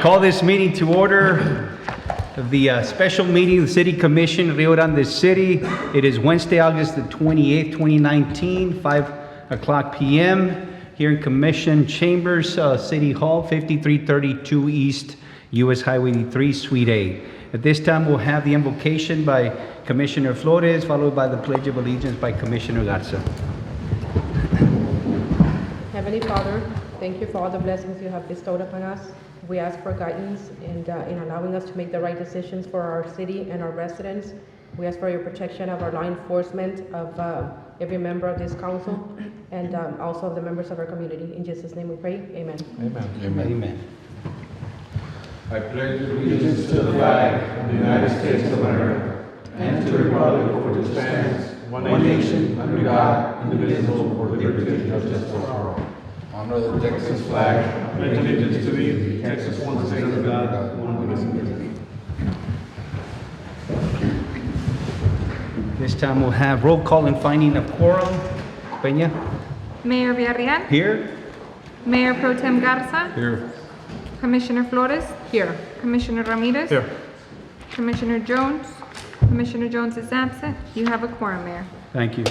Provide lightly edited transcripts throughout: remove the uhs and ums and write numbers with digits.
call this meeting to order. The special meeting of the City Commission, Rio Grande City. It is Wednesday, August the 28th, 2019, 5 o'clock p.m. here in Commission Chambers, City Hall, 5332 East, U.S. Highway 3, Suite A. At this time, we'll have the invocation by Commissioner Flores, followed by the Pledge of Allegiance by Commissioner Garza. Heavenly Father, thank you for all the blessings you have bestowed upon us. We ask for guidance and in allowing us to make the right decisions for our city and our residents. We ask for your protection of our law enforcement, of every member of this council, and also of the members of our community. In Jesus' name we pray, amen. Amen. Amen. Amen. I pledge allegiance to the flag of the United States of America and to the republic for which it stands, one nation, under God, indivisible, with liberty and justice for all. Honor the Texas flag, pledge allegiance to thee, Texas, one state of God, one indivisible. This time we'll have roll call and finding of quorum. Peña? Mayor Villarreal. Here. Mayor Pro Tem Garza. Here. Commissioner Flores. Here. Commissioner Ramirez. Here. Commissioner Jones. Commissioner Jones is absent. You have a quorum, Mayor. Thank you.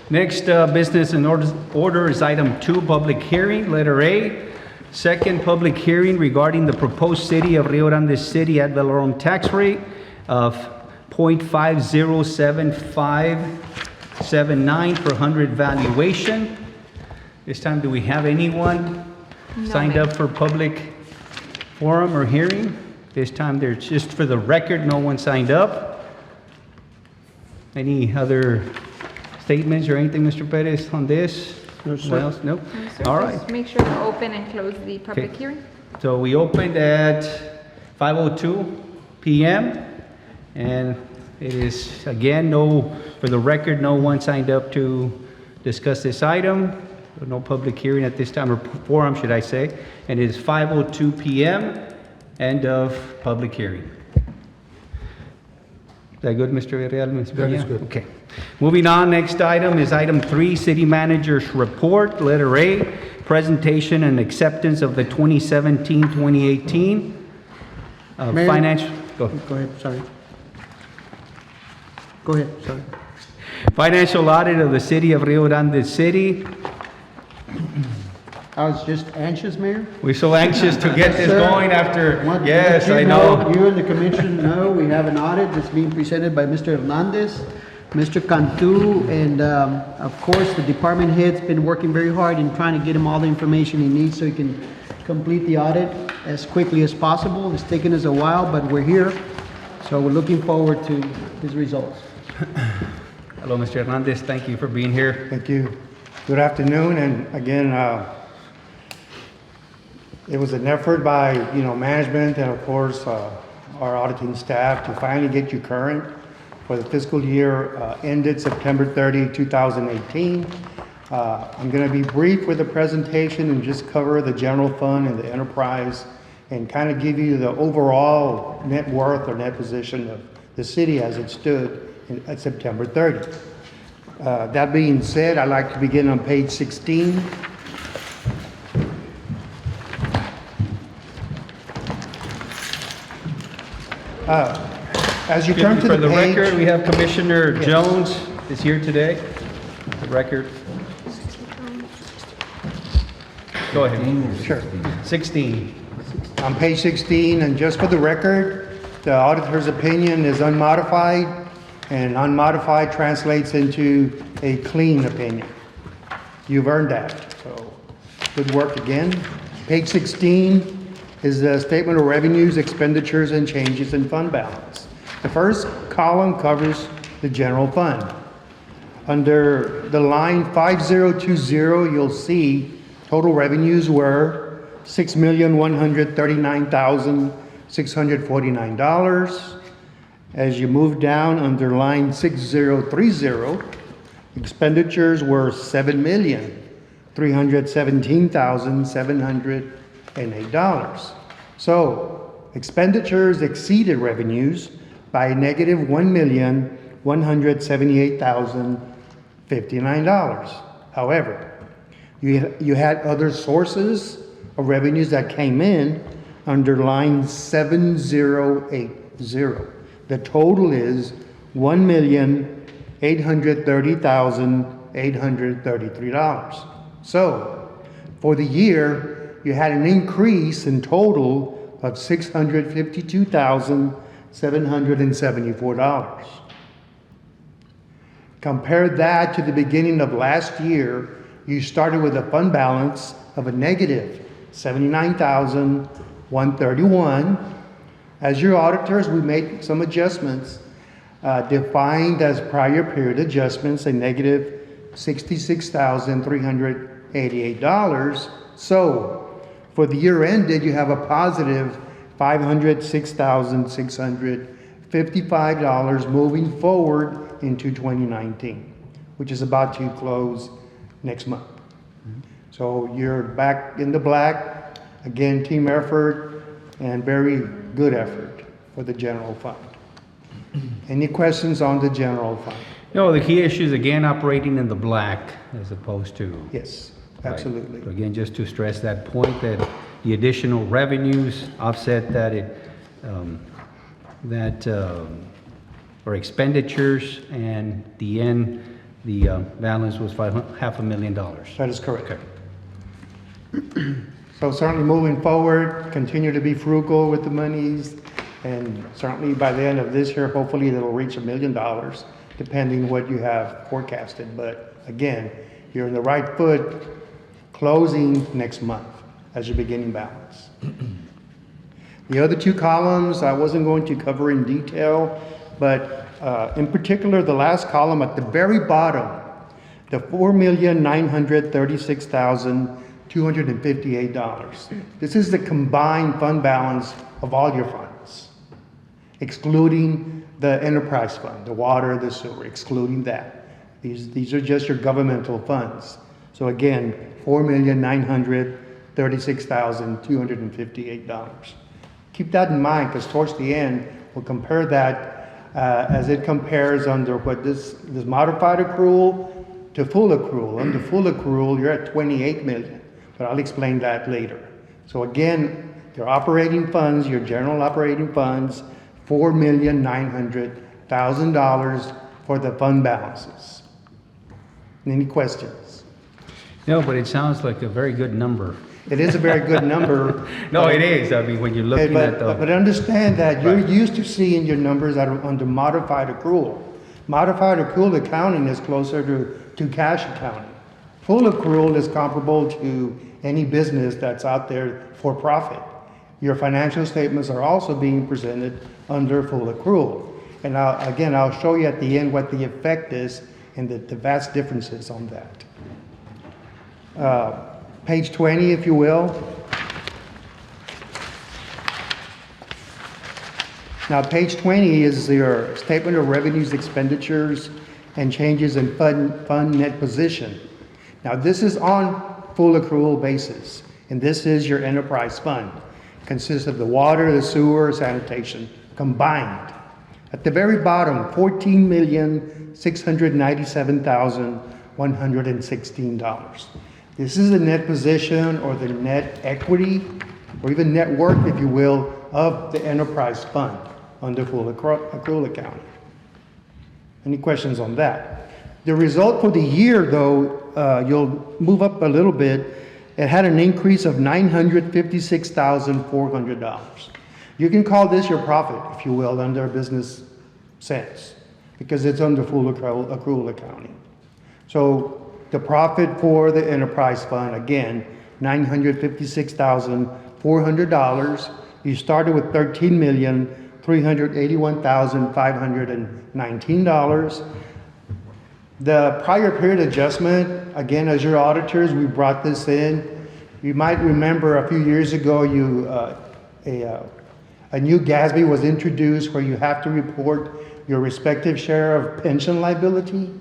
Next business in order is item 2, public hearing, letter A. Second public hearing regarding the proposed City of Rio Grande City ad valorem tax rate of 0.507579 per 100 valuation. This time, do we have anyone signed ma'am. up for public forum or hearing? This time, there's just for the record, no one signed up. Any other statements or anything, Mr. Perez, on this? No, Anyone sir. else? No? No, sir. All Just right. make sure to open and close the public Okay. hearing. So we opened at 5:02 p.m. and it is, again, for the record, no one signed up to discuss this item. No public hearing at this time, or forum, should I say. And it is 5:02 p.m., end of public hearing. Is that good, Mr. Villarreal? Ms. That is Peña? good. Okay. Moving on, next item is item 3, City Manager's Report, letter A, presentation and acceptance of the 2017-2018 Mayor? financial. Go. Go ahead, sorry. Go ahead, sorry. Financial audit of the City of Rio Grande City. I was just anxious, Mayor. We're so anxious to get this Sir, going after, Want to yes, let I you know. You and the commission know we have an audit that's being presented by Mr. Hernandez, Mr. Cantu, and of course, the department head's been working very hard in trying to get him all the information he needs so he can complete the audit as quickly as possible. It's taken us a while, but we're here, so we're looking forward to his results. Hello, Mr. Hernandez, thank you for being here. Thank you. Good afternoon, and again, it was an effort by, management and of course, our auditing staff to finally get you current for the fiscal year ended September 30, 2018. I'm going to be brief with the presentation and just cover the general fund and the enterprise and kind of give you the overall net worth or net position of the city as it stood at September 30. That being said, I'd like to begin on page 16. As you turn to For the the page, record, we have Commissioner Yes. Jones is here today. The record. Go ahead. sure. 16. On page 16, and just for the record, the auditor's opinion is unmodified, and unmodified translates into a clean opinion. You've earned that, so good work again. Page 16 is the statement of revenues, expenditures, and changes in fund balance. The first column covers the general fund. Under the line 5020, you'll see total revenues were $6,139,649. As you move down under line 6030, expenditures were $7,317,708. So expenditures exceeded revenues by negative $1,178,059. However, you had other sources of revenues that came in under line 7080. The total is $1,830,833. So, for the year, you had an increase in total of $652,774. Compare that to the beginning of last year, you started with a fund balance of a negative $79,131. As your auditors, we made some adjustments, defined as prior period adjustments, a negative $66,388. So, for the year ended, you have a positive $506,655 moving forward into 2019, which is about to close next month. So you're back in the black. Again, team effort and very good effort for the general fund. Any questions on the general fund? No, the key issue is again operating in the black as opposed to. Yes, Right. absolutely. So again, just to stress that point, that the additional revenues offset or expenditures, and the balance was $500,000. That is correct. So certainly moving forward, continue to be frugal with the monies, and certainly by the end of this year, hopefully it'll reach $1 million, depending what you have forecasted. But again, you're in the right foot, closing next month as your beginning balance. The other two columns I wasn't going to cover in detail, but in particular, the last column at the very bottom, the $4,936,258. This is the combined fund balance of all your funds, excluding the enterprise fund, the water, the sewer, excluding that. These are just your governmental funds. So again, $4,936,258. Keep that in mind, because towards the end, we'll compare that as it compares under what this modified accrual to full accrual. Under full accrual, you're at 28 million, but I'll explain that later. So again, your operating funds, your general operating funds, $4,900,000 for the fund balances. Any questions? No, but it sounds like a very good number. It is a very good number. No, it is. I mean, when you're looking at the. But understand that you're Right. used to seeing your numbers that are under modified accrual. Modified accrual accounting is closer to cash accounting. Full accrual is comparable to any business that's out there for profit. Your financial statements are also being presented under full accrual. And I'll show you at the end what the effect is and the vast differences on that. Page 20, if you will. Now, page 20 is your statement of revenues, expenditures, and changes in fund net position. Now, this is on full accrual basis, and this is your enterprise fund. It consists of the water, the sewer, sanitation combined. At the very bottom, $14,697,116. This is the net position or the net equity or even net worth, if you will, of the enterprise fund under full accrual accounting. Any questions on that? The result for the year, though, you'll move up a little bit. It had an increase of $956,400. You can call this your profit, if you will, under a business sense, because it's under full accrual accounting. So the profit for the enterprise fund, again, $956,400. You started with $13,381,519. The prior period adjustment, again, as your auditors, we brought this in. You might remember a few years ago, a new GASB was introduced where you have to report your respective share of pension liability.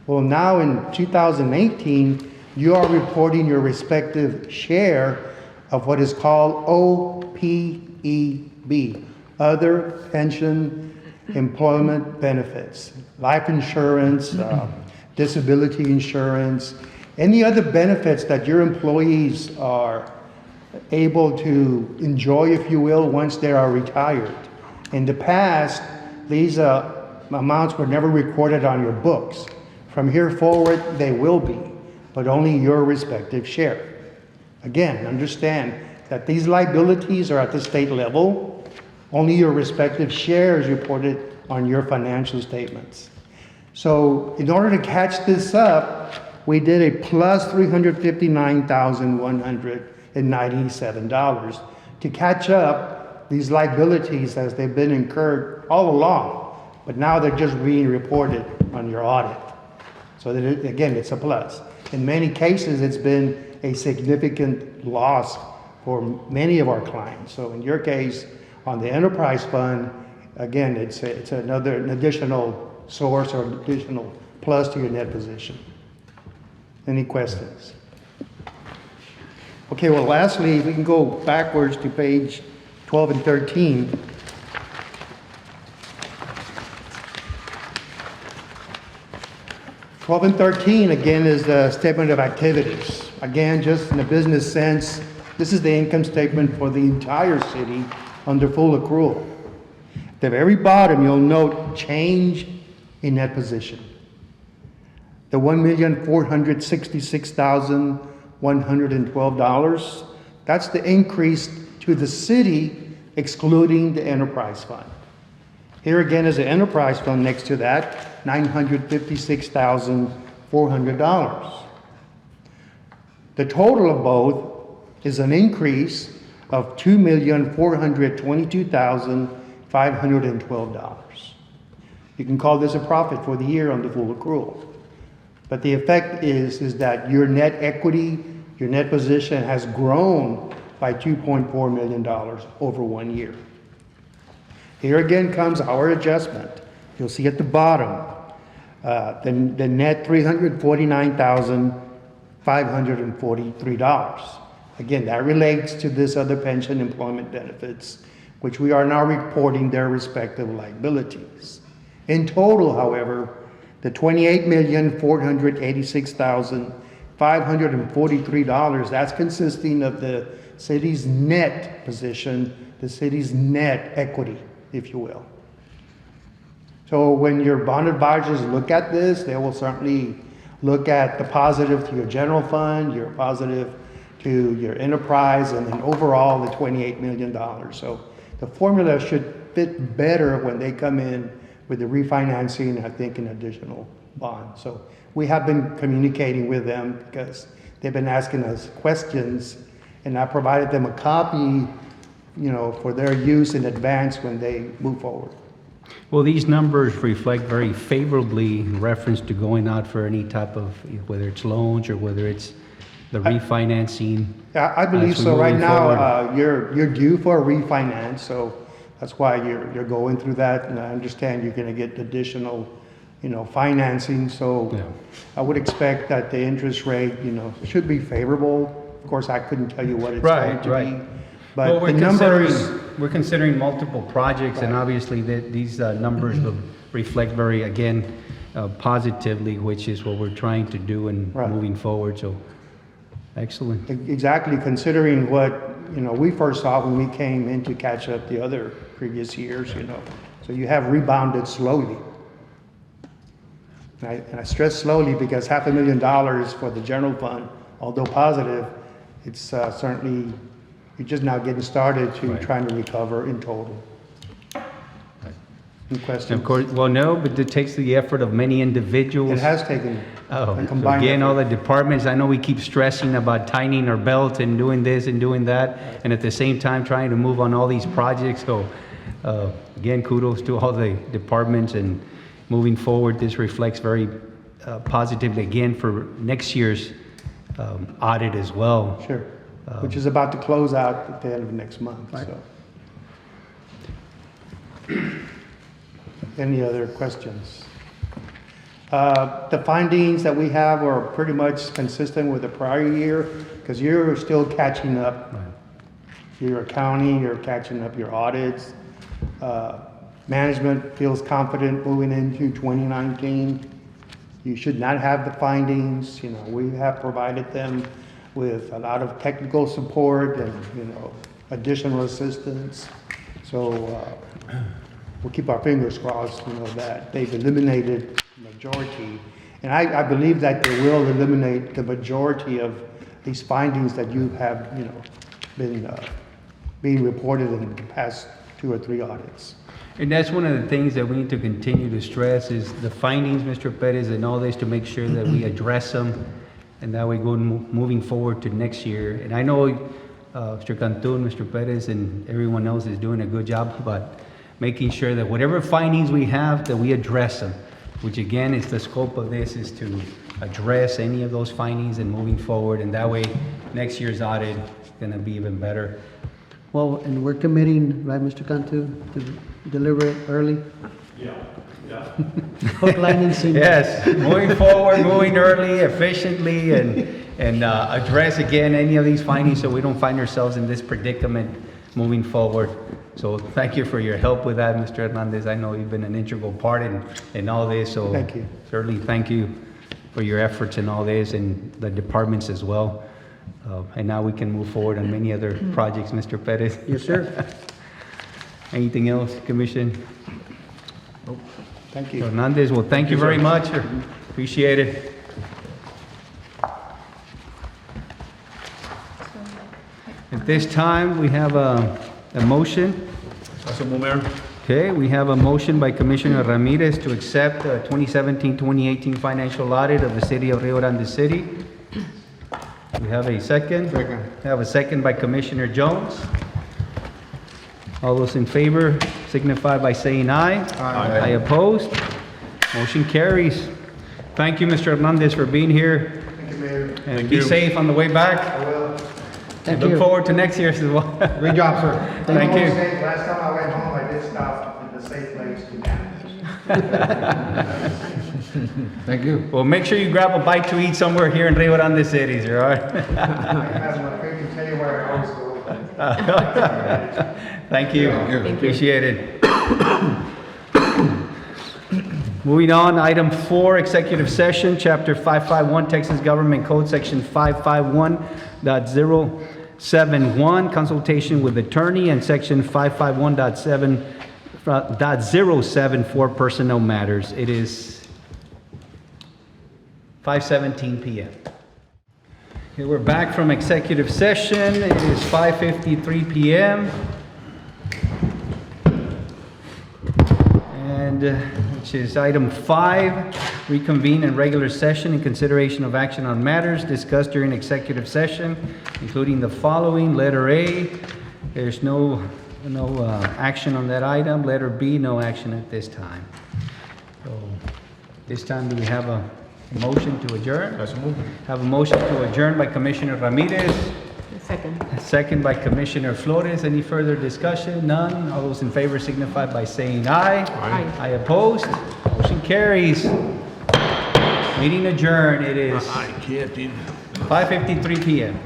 Well, now in 2018, you are reporting your respective share of what is called OPEB, Other Pension Employment Benefits, life insurance, disability insurance, any other benefits that your employees are able to enjoy, if you will, once they are retired. In the past, these amounts were never recorded on your books. From here forward, they will be, but only your respective share. Again, understand that these liabilities are at the state level. Only your respective share is reported on your financial statements. So in order to catch this up, we did a plus $359,197 to catch up these liabilities as they've been incurred all along, but now they're just being reported on your audit. So that again, it's a plus. In many cases, it's been a significant loss for many of our clients. So in your case, on the enterprise fund, again, it's an additional source or additional plus to your net position. Any questions? Okay, well, lastly, we can go backwards to page 12 and 13. Twelve and 13, again, is the statement of activities. Again, just in a business sense, this is the income statement for the entire city under full accrual. At the very bottom, you'll note change in net position. The $1,466,112, that's the increase to the city excluding the enterprise fund. Here again is the enterprise fund next to that, $956,400. The total of both is an increase of $2,422,512. You can call this a profit for the year under full accrual. But the effect is that your net equity, your net position has grown by $2.4 million over 1 year. Here again comes our adjustment. You'll see at the bottom, the net $349,543. Again, that relates to this other pension employment benefits, which we are now reporting their respective liabilities. In total, however, the $28,486,543, that's consisting of the city's net position, the city's net equity, if you will. So when your bond advisors look at this, they will certainly look at the positive to your general fund, your positive to your enterprise, and then overall the $28 million. So the formula should fit better when they come in with the refinancing, I think, an additional bond. So we have been communicating with them because they've been asking us questions, and I provided them a copy, for their use in advance when they move forward. Well, these numbers reflect very favorably in reference to going out for any type of, whether it's loans or whether it's the refinancing. Yeah, I believe as we so. Right moving now, forward. you're due for a refinance, so that's why you're going through that. And I understand you're going to get additional, financing. So Yeah. I would expect that the interest rate, should be favorable. Of course, I couldn't tell you what it's going to be. Well, But the numbers, we're considering multiple projects, and obviously these numbers will reflect very, again, positively, which is what we're trying to do and Right. moving forward. So, excellent. exactly considering what, we first saw when we came in to catch up the other previous years, So you have rebounded slowly. And I stress slowly because $500,000 for the general fund, although positive, it's certainly, you're just now getting started to Right. trying to recover in total. Any questions? And of course, well, no, but it takes the effort of many individuals. It has taken Oh, a so combined again, all effort. the departments, I know we keep stressing about tightening our belt and doing this and doing that, and at the same time trying to move on all these projects. So, again, kudos to all the departments, and moving forward, this reflects very positively, again, for next year's audit as well. Sure, which is about to close out at the end of next month, so. Any other questions? The findings that we have are pretty much consistent with the prior year, because you're still catching up. Your accounting, you're catching up your audits. Management feels confident moving into 2019. You should not have the findings, we have provided them with a lot of technical support and, additional assistance. So we'll keep our fingers crossed, that they've eliminated the majority. And I believe that they will eliminate the majority of these findings that you have, been being reported in the past 2 or 3 audits. And that's one of the things that we need to continue to stress is the findings, Mr. Perez, and all this to make sure that we address them, and that we go moving forward to next year. And I know Mr. Cantú, Mr. Perez, and everyone else is doing a good job, but making sure that whatever findings we have, that we address them, which again is the scope of this, is to address any of those findings and moving forward, and that way next year's audit is going to be even better. Well, and we're committing, right, Mr. Cantu, to deliver it early? Yeah. Hook, line, and sinker. Yes, moving forward, moving early, efficiently, and address again any of these findings so we don't find ourselves in this predicament moving forward. So thank you for your help with that, Mr. Hernandez. I know you've been an integral part in all this, so Thank you. certainly thank you for your efforts in all this, and the departments as well. And now we can move forward on many other projects, Mr. Perez. Yes, sir. Anything else, Commission? Thank you. Hernandez, well, thank you very much. Appreciate it. At this time, we have a motion. Also, Mayor. Okay, we have a motion by Commissioner Ramirez to accept the 2017-2018 financial audit of the city of Rio Grande City. We have a second. Second. We have a second by Commissioner Jones. All those in favor signify by saying aye. Aye. Aye opposed. Motion carries. Thank you, Mr. Hernandez, for being here. Thank you, Mayor. And be safe on the way back. I will. Thank Look you. forward to next year as well. Great job, sir. Thank you. Last time I went home, I did stop in the safe place to damage. Thank you. Well, make sure you grab a bite to eat somewhere here in Rio Grande City, all right? I can tell you where I always go. Thank you. Thank you. Appreciate it. Moving on, item 4, executive session, chapter 551, Texas Government Code, section 551.071, consultation with attorney, and section 551.7 for personnel matters. It is 5:17 p.m. Okay, we're back from executive session. It is 5:53 p.m. And which is item 5, reconvene in regular session in consideration of action on matters discussed during executive session, including the following. Letter A, there's no action on that item. Letter B, no action at this time. So this time, do we have a motion to adjourn? Also, move. Have a motion to adjourn by Commissioner Ramirez, Second. second by Commissioner Flores. Any further discussion? None. All those in favor signify by saying aye. Aye. Aye opposed. Motion carries. Meeting adjourned. It is I can't even. 5:53 p.m.